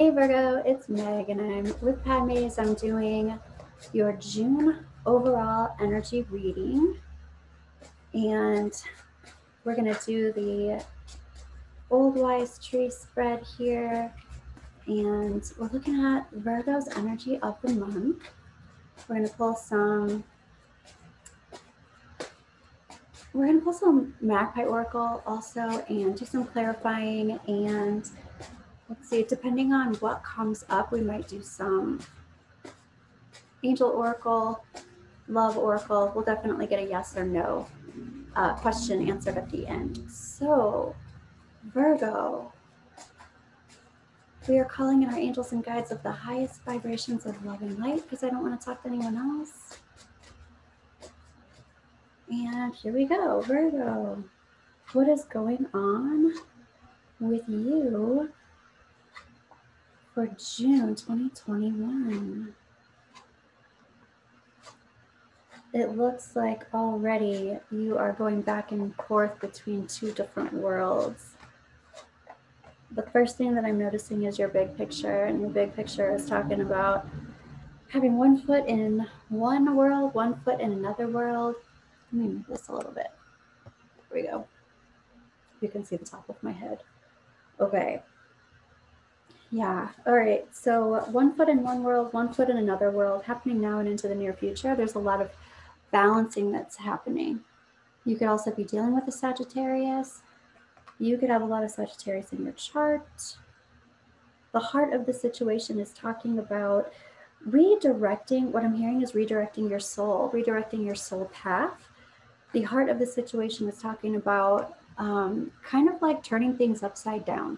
Hey Virgo, it's Meg and I'm with Padmes. I'm doing your June overall energy reading, and we're going to do the Old Wise Tree spread here, and we're looking at Virgo's energy of the month. We're going to pull some Magpie Oracle also and do some clarifying, and let's see, depending on what comes up, we might do some Angel Oracle, Love Oracle. We'll definitely get a yes or no question answered at the end. So, Virgo, we are calling in our angels and guides of the highest vibrations of love and light because I don't want to talk to anyone else. And here we go, Virgo. What is going on with you for June 2021? It looks like already you are going back and forth between two different worlds. The first thing that I'm noticing is your big picture, and your big picture is talking about having one foot in one world, one foot in another world. Let me move this a little bit. Here we go. You can see the top of my head. Okay. Yeah. All right. So one foot in one world, one foot in another world, happening now and into the near future. There's a lot of balancing that's happening. You could also be dealing with a Sagittarius. You could have a lot of Sagittarius in your chart. The heart of the situation is talking about redirecting. What I'm hearing is redirecting your soul path. The heart of the situation is talking about kind of like turning things upside down.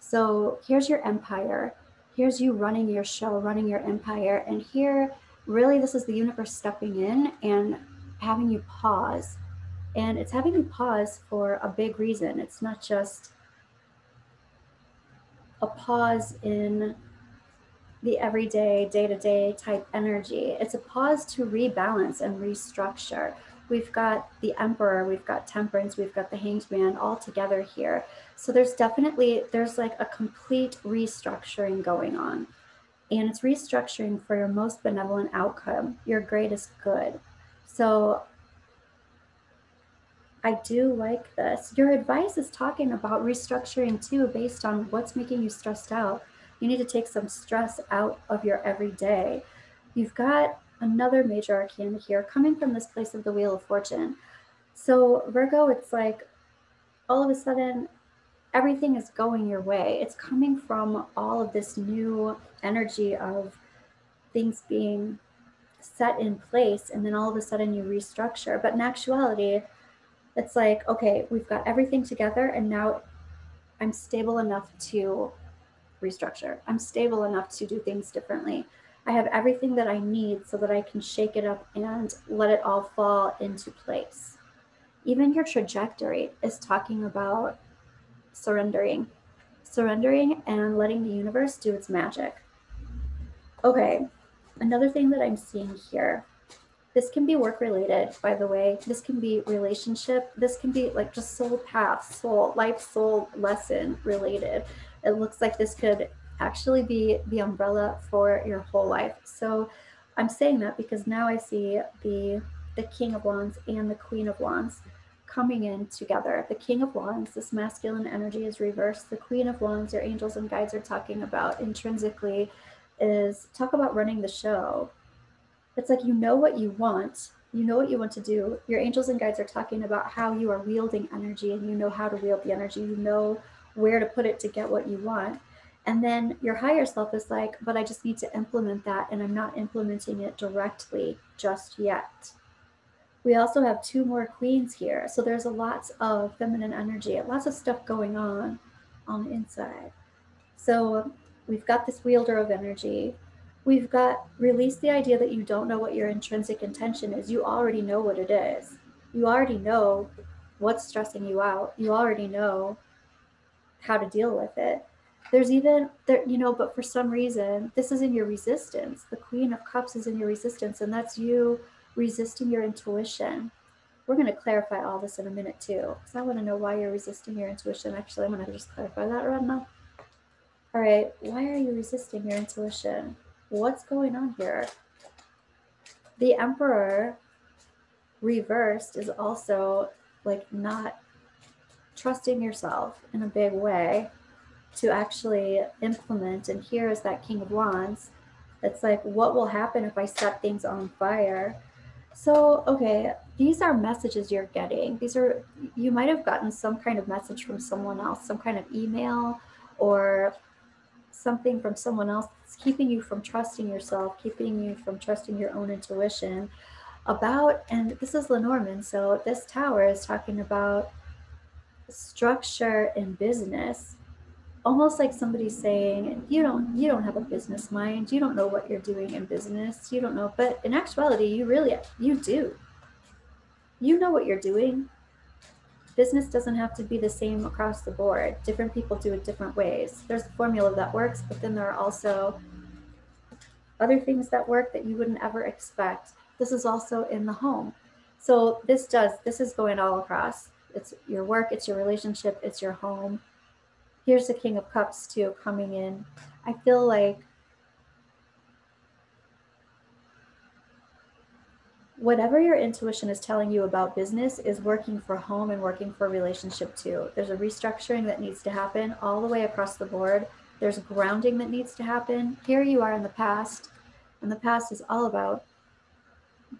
So here's your empire. Here's you running your show, running your empire. And here, really, this is the universe stepping in and having you pause. And it's having you pause for a big reason. It's not just a pause in the everyday, day-to-day type energy. It's a pause to rebalance and restructure. We've got the Emperor, we've got Temperance, we've got the Hanged Man all together here. So there's like a complete restructuring going on. And it's restructuring for your most benevolent outcome, your greatest good. So I do like this. Your advice is talking about restructuring too, based on what's making you stressed out. You need to take some stress out of your everyday. You've got another major arcana here coming from this place of the Wheel of Fortune. So Virgo, it's like all of a sudden everything is going your way. It's coming from all of this new energy of things being set in place, and then all of a sudden you restructure. But in actuality, it's like, okay, we've got everything together, and now I'm stable enough to restructure. I'm stable enough to do things differently. I have everything that I need so that I can shake it up and let it all fall into place. Even your trajectory is talking about surrendering and letting the universe do its magic. Okay, another thing that I'm seeing here, this can be work related, by the way. This can be relationship. This can be like just soul path, soul lesson related. It looks like this could actually be the umbrella for your whole life. So I'm saying that because now I see the King of Wands and the Queen of Wands coming in together. The King of Wands, this masculine energy, is reversed. The Queen of Wands, your angels and guides are talking about intrinsically, is talk about running the show. It's like, you know what you want to do. Your angels and guides are talking about how you are wielding energy, and you know how to wield the energy. You know where to put it to get what you want. And then your higher self is like, but I just need to implement that, and I'm not implementing it directly just yet. We also have two more queens here. So there's lots of feminine energy, lots of stuff going on the inside. So we've got this wielder of energy. We've got release the idea that you don't know what your intrinsic intention is. You already know what it is. You already know what's stressing you out. You already know how to deal with it. There's even there, but for some reason, this is in your resistance. The Queen of Cups is in your resistance, and that's you resisting your intuition. We're going to clarify all this in a minute too, because I want to know why you're resisting your intuition. Actually, I'm going to just clarify that right now. All right, why are you resisting your intuition? What's going on here? The Emperor reversed is also like not trusting yourself in a big way to actually implement. And here is that King of Wands. It's like, what will happen if I set things on fire? So, okay, these are messages you're getting. These are, you might have gotten some kind of message from someone else, some kind of email or something from someone else that's keeping you from trusting yourself, keeping you from trusting your own intuition about, and this is Lenormand, so this tower is talking about structure in business, almost like somebody saying you don't have a business mind, you don't know what you're doing in business, you don't know, but in actuality you do, you know what you're doing. Business doesn't have to be the same across the board. Different people do it different ways. There's a formula that works, but then there are also other things that work that you wouldn't ever expect. This is also in the home. So this is going all across. It's your work, it's your relationship, it's your home. Here's the King of Cups too coming in. I feel like whatever your intuition is telling you about business is working for home and working for relationship too. There's a restructuring that needs to happen all the way across the board. There's grounding that needs to happen. Here you are in the past, and the past is all about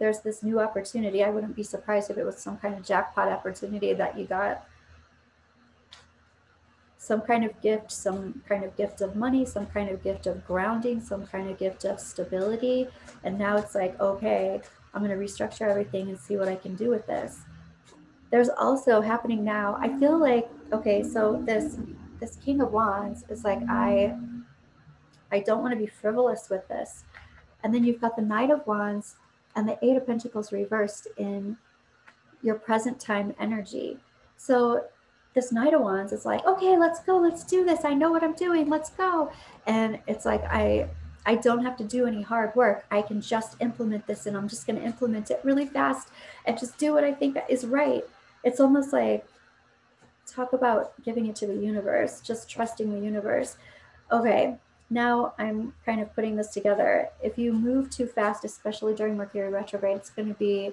there's this new opportunity. I wouldn't be surprised if it was some kind of jackpot opportunity that you got. Some kind of gift, some kind of gift of money, some kind of gift of grounding, some kind of gift of stability. And now it's like, okay, I'm going to restructure everything and see what I can do with this. There's also happening now, I feel like, okay, so this King of Wands is like, I don't want to be frivolous with this. And then you've got the Knight of Wands and the Eight of Pentacles reversed in your present time energy. So this Knight of Wands is like, okay, let's go, let's do this. I know what I'm doing, let's go. And it's like, I don't have to do any hard work. I can just implement this, and I'm just going to implement it really fast and just do what I think is right. It's almost like, talk about giving it to the universe, just trusting the universe. Okay, now I'm kind of putting this together. If you move too fast, especially during Mercury retrograde, it's going to be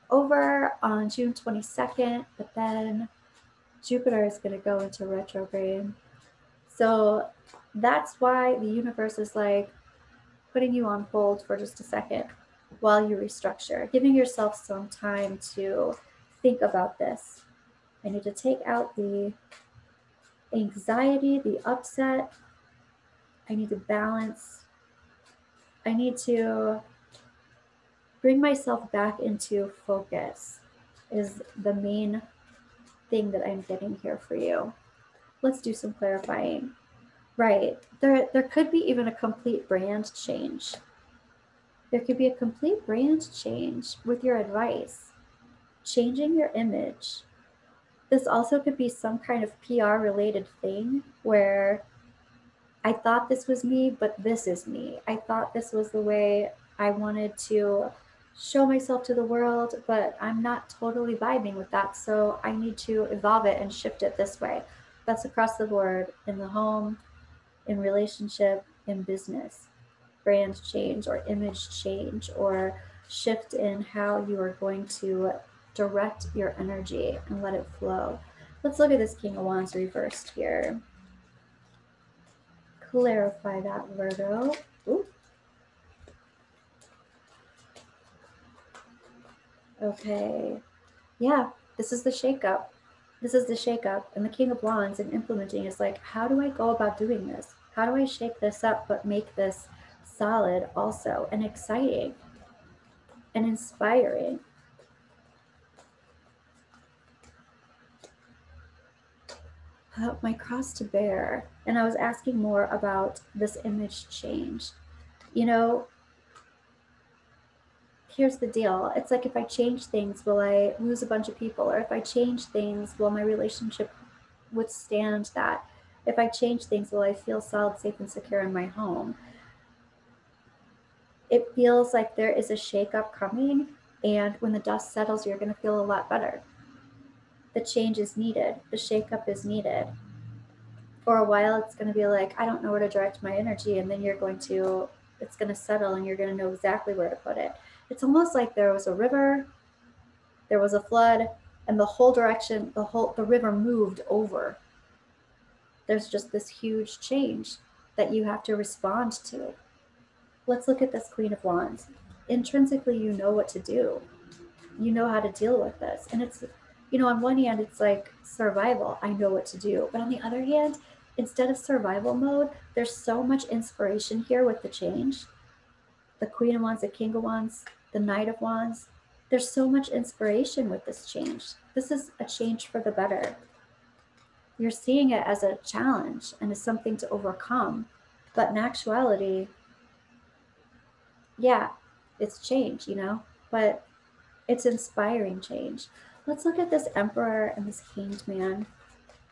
over on June 22nd, but then Jupiter is going to go into retrograde. So that's why the universe is like putting you on hold for just a second while you restructure, giving yourself some time to think about this. I need to take out the anxiety, the upset. I need to balance. I need to bring myself back into focus, is the main thing that I'm getting here for you. Let's do some clarifying. Right. There could be even a complete brand change. There could be a complete brand change with your advice, changing your image. This also could be some kind of PR related thing where I thought this was me, but this is me. I thought this was the way I wanted to show myself to the world, but I'm not totally vibing with that. So I need to evolve it and shift it this way. That's across the board, in the home, in relationship, in business. Brand change or image change or shift in how you are going to direct your energy and let it flow. Let's look at this King of Wands reversed here. Clarify that, Virgo. Ooh. Okay. Yeah, this is the shakeup. This is the shakeup. And the King of Wands and implementing is like, how do I go about doing this? How do I shake this up but make this solid also and exciting and inspiring? My cross to bear. And I was asking more about this image change. You know, here's the deal. It's like, if I change things, will I lose a bunch of people? Or if I change things, will my relationship withstand that? If I change things, will I feel solid, safe, and secure in my home? It feels like there is a shakeup coming, and when the dust settles, you're going to feel a lot better. The change is needed. The shakeup is needed. For a while, it's going to be like, I don't know where to direct my energy. And then it's going to settle and you're going to know exactly where to put it. It's almost like there was a river, there was a flood, and the whole direction, the river moved over. There's just this huge change that you have to respond to. Let's look at this Queen of Wands. Intrinsically, you know what to do. You know how to deal with this. And it's, on one hand, it's like survival. I know what to do. But on the other hand, instead of survival mode, there's so much inspiration here with the change. The Queen of Wands, the King of Wands, the Knight of Wands. There's so much inspiration with this change. This is a change for the better. You're seeing it as a challenge and as something to overcome. But in actuality, yeah, it's change, but it's inspiring change. Let's look at this Emperor and this Hanged Man.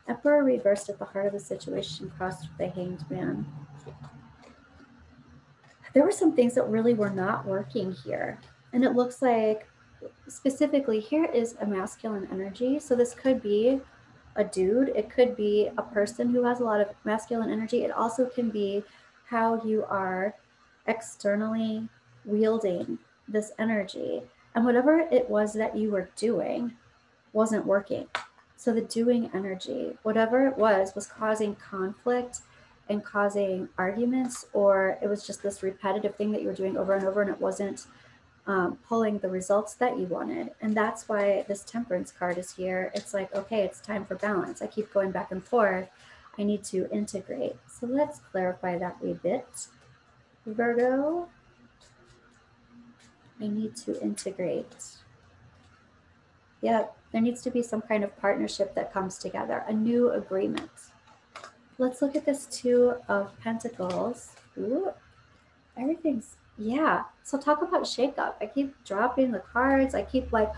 Emperor reversed at the heart of the situation, crossed with the Hanged Man. There were some things that really were not working here. And it looks like, specifically, here is a masculine energy. So this could be a dude. It could be a person who has a lot of masculine energy. It also can be how you are externally wielding this energy. And whatever it was that you were doing wasn't working. So the doing energy, whatever it was causing conflict and causing arguments, or it was just this repetitive thing that you were doing over and over and it wasn't pulling the results that you wanted. And that's why this Temperance card is here. It's like, okay, it's time for balance. I keep going back and forth. I need to integrate. So let's clarify that a bit. Virgo, I need to integrate. Yeah, there needs to be some kind of partnership that comes together, a new agreement. Let's look at this Two of Pentacles. Ooh, everything's, yeah. So talk about shakeup. I keep dropping the cards. I keep like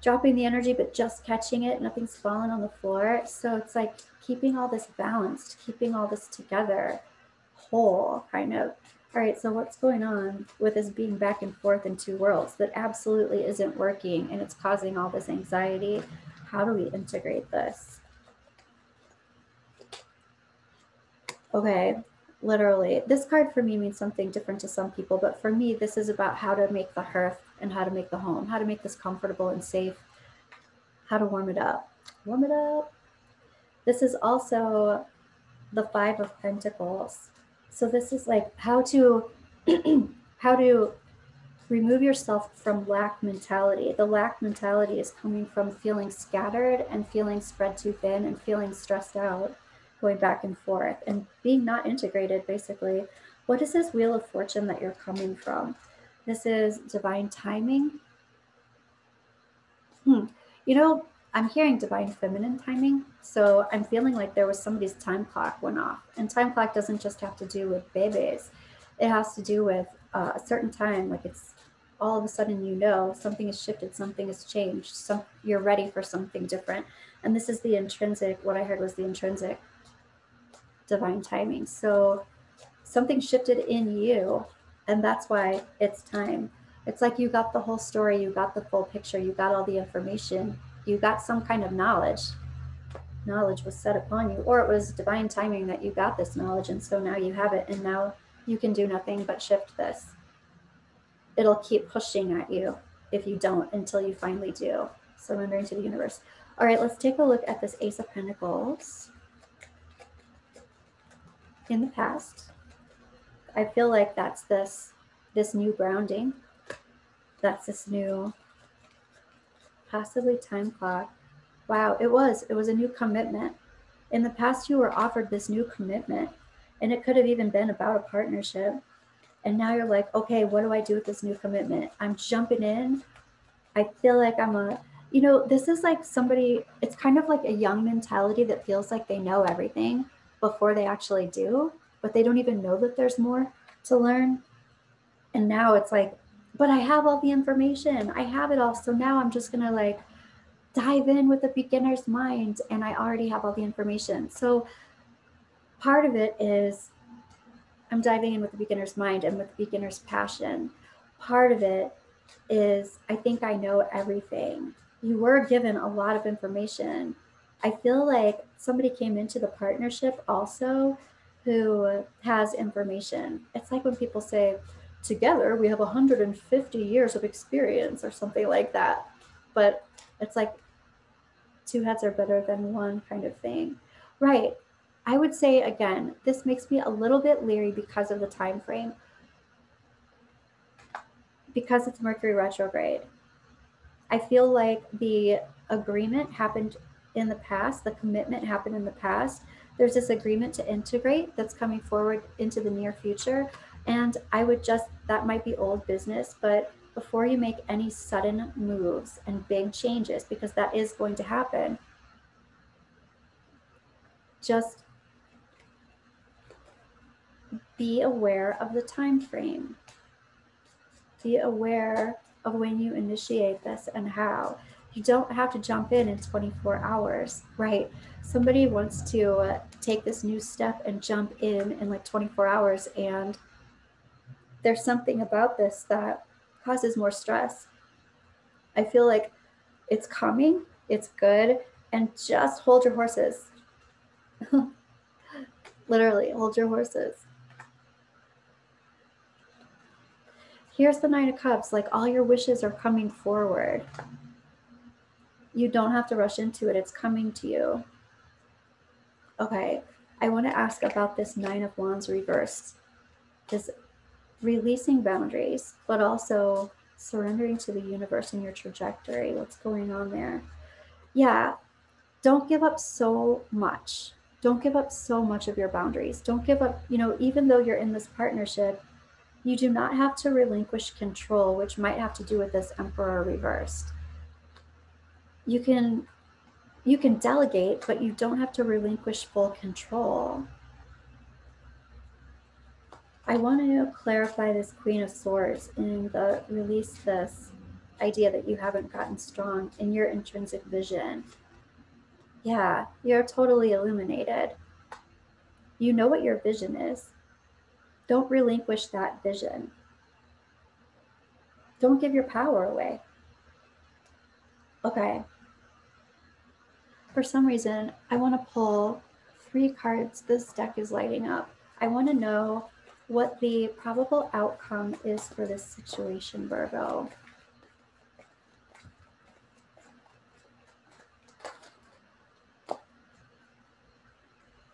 dropping the energy, but just catching it. Nothing's falling on the floor. So it's like keeping all this balanced, keeping all this together, whole, kind of. All right, so what's going on with this being back and forth in two worlds that absolutely isn't working and it's causing all this anxiety? How do we integrate this? Okay, literally. This card for me means something different to some people, but for me, this is about how to make the hearth and how to make the home, how to make this comfortable and safe, how to warm it up. Warm it up. This is also the Five of Pentacles. So this is like how to how to remove yourself from lack mentality. The lack mentality is coming from feeling scattered and feeling spread too thin and feeling stressed out, going back and forth and being not integrated, basically. What is this Wheel of Fortune that you're coming from? This is divine timing. I'm hearing divine feminine timing. So I'm feeling like there was somebody's time clock went off. And time clock doesn't just have to do with babies. It has to do with a certain time. Like it's all of a sudden, something has shifted, something has changed. You're ready for something different. And this is the intrinsic, what I heard was the intrinsic divine timing. So something shifted in you, and that's why it's time. It's like you got the whole story, you got the full picture, you got all the information, you got some kind of knowledge. Knowledge was set upon you, or it was divine timing that you got this knowledge, and so now you have it, and now you can do nothing but shift this. It'll keep pushing at you if you don't until you finally do. Surrendering to the universe. All right, let's take a look at this Ace of Pentacles. In the past, I feel like that's this new grounding. That's this new, possibly time clock. Wow, it was a new commitment. In the past, you were offered this new commitment, and it could have even been about a partnership. And now you're like, okay, what do I do with this new commitment? I'm jumping in. I feel like this is like somebody, it's kind of like a young mentality that feels like they know everything before they actually do, but they don't even know that there's more to learn. And now it's like, but I have all the information. I have it all. So now I'm just going to like dive in with a beginner's mind, and I already have all the information. So part of it is I'm diving in with a beginner's mind and with beginner's passion. Part of it is I think I know everything. You were given a lot of information, I feel like somebody came into the partnership also who has information. It's like when people say, together we have 150 years of experience or something like that. But it's like two heads are better than one kind of thing. Right. I would say again, this makes me a little bit leery because of the time frame, because it's Mercury retrograde. I feel like the agreement happened in the past, the commitment happened in the past. There's this agreement to integrate that's coming forward into the near future. And I would just, that might be old business, but before you make any sudden moves and big changes, because that is going to happen, just be aware of the time frame. Be aware of when you initiate this and how. You don't have to jump in 24 hours, right? Somebody wants to take this new step and jump in like 24 hours, and there's something about this that causes more stress. I feel like it's coming, it's good, and just hold your horses. Literally, hold your horses. Here's the Nine of Cups, like all your wishes are coming forward. You don't have to rush into it, it's coming to you. Okay, I want to ask about this Nine of Wands reversed. This releasing boundaries, but also surrendering to the universe and your trajectory. What's going on there? Yeah, don't give up so much. Don't give up so much of your boundaries. Don't give up, even though you're in this partnership, you do not have to relinquish control, which might have to do with this Emperor reversed. You can delegate, but you don't have to relinquish full control. I want to clarify this Queen of Swords and release this idea that you haven't gotten strong in your intrinsic vision. Yeah, you're totally illuminated. You know what your vision is. Don't relinquish that vision. Don't give your power away. Okay. For some reason, I want to pull 3 cards. This deck is lighting up. I want to know what the probable outcome is for this situation, Virgo.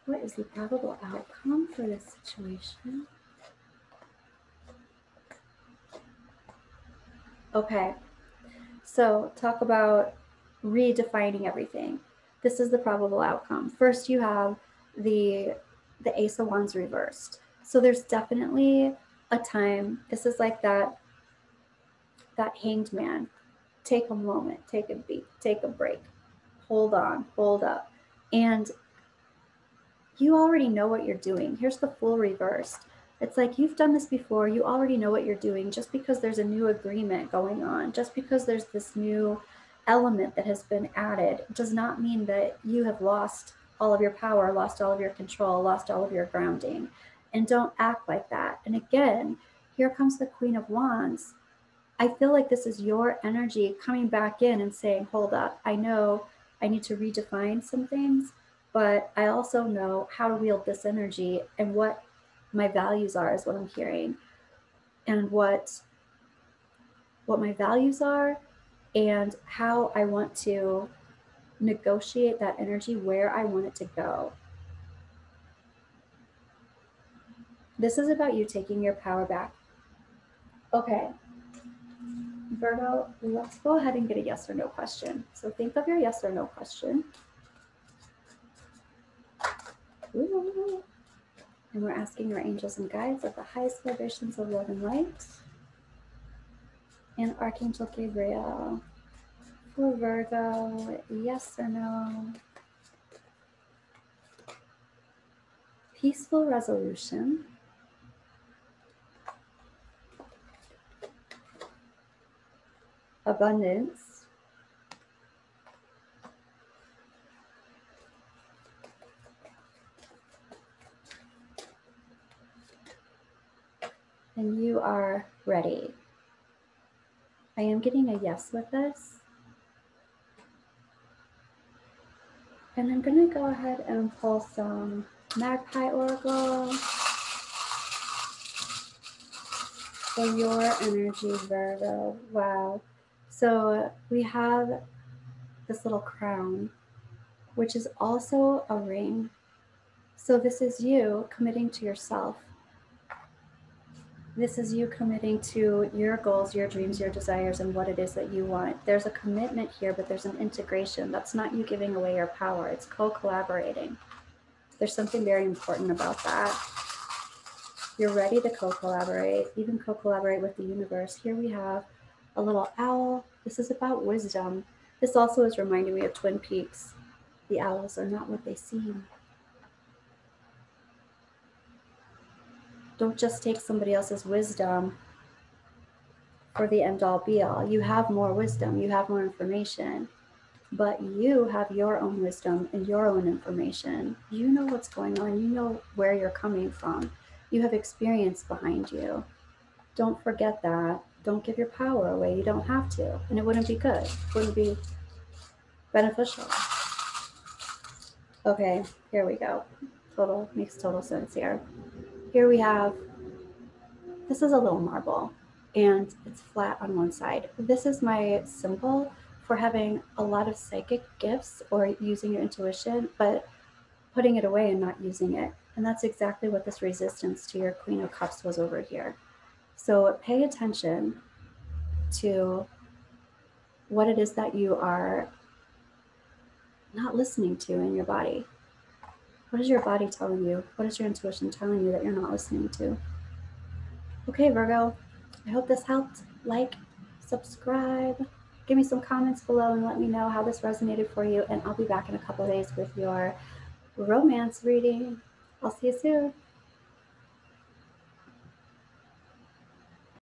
What is the probable outcome for this situation? Okay, so talk about redefining everything. This is the probable outcome. First, you have the Ace of Wands reversed. So there's definitely a time. This is like that hanged man. Take a moment, take a beat, take a break, hold on, hold up. And you already know what you're doing. Here's the Fool reversed. It's like you've done this before. You already know what you're doing. Just because there's a new agreement going on, just because there's this new element that has been added, does not mean that you have lost all of your power, lost all of your control, lost all of your grounding. And don't act like that. And again, here comes the Queen of Wands. I feel like this is your energy coming back in and saying, hold up, I know I need to redefine some things, but I also know how to wield this energy and what my values are is what I'm hearing. And what my values are and how I want to negotiate that energy, where I want it to go. This is about you taking your power back. Okay. Virgo, let's go ahead and get a yes or no question. So think of your yes or no question. Ooh. And we're asking our angels and guides of the highest vibrations of love and light. And Archangel Gabriel. For Virgo, yes or no? Peaceful resolution. Abundance. And you are ready. I am getting a yes with this. And I'm going to go ahead and pull some Magpie Oracle for your energy, Virgo. Wow. So we have this little crown, which is also a ring. So this is you committing to yourself. This is you committing to your goals, your dreams, your desires, and what it is that you want. There's a commitment here, but there's an integration. That's not you giving away your power. It's co-collaborating. There's something very important about that. You're ready to co-collaborate, even co-collaborate with the universe. Here we have a little owl. This is about wisdom. This also is reminding me of Twin Peaks. The owls are not what they seem. Don't just take somebody else's wisdom for the end all be all. You have more wisdom, you have more information, but you have your own wisdom and your own information. You know what's going on, you know where you're coming from, you have experience behind you. Don't forget that. Don't give your power away. You don't have to, and it wouldn't be good, it wouldn't be beneficial. Okay, here we go. Makes total sense here. Here we have, this is a little marble and it's flat on one side. This is my symbol for having a lot of psychic gifts or using your intuition, but putting it away and not using it. And that's exactly what this resistance to your Queen of Cups was over here. So pay attention to what it is that you are not listening to in your body. What is your body telling you? What is your intuition telling you that you're not listening to? Okay, Virgo, I hope this helped. Like, subscribe, give me some comments below and let me know how this resonated for you. And I'll be back in a couple of days with your romance reading. I'll see you soon.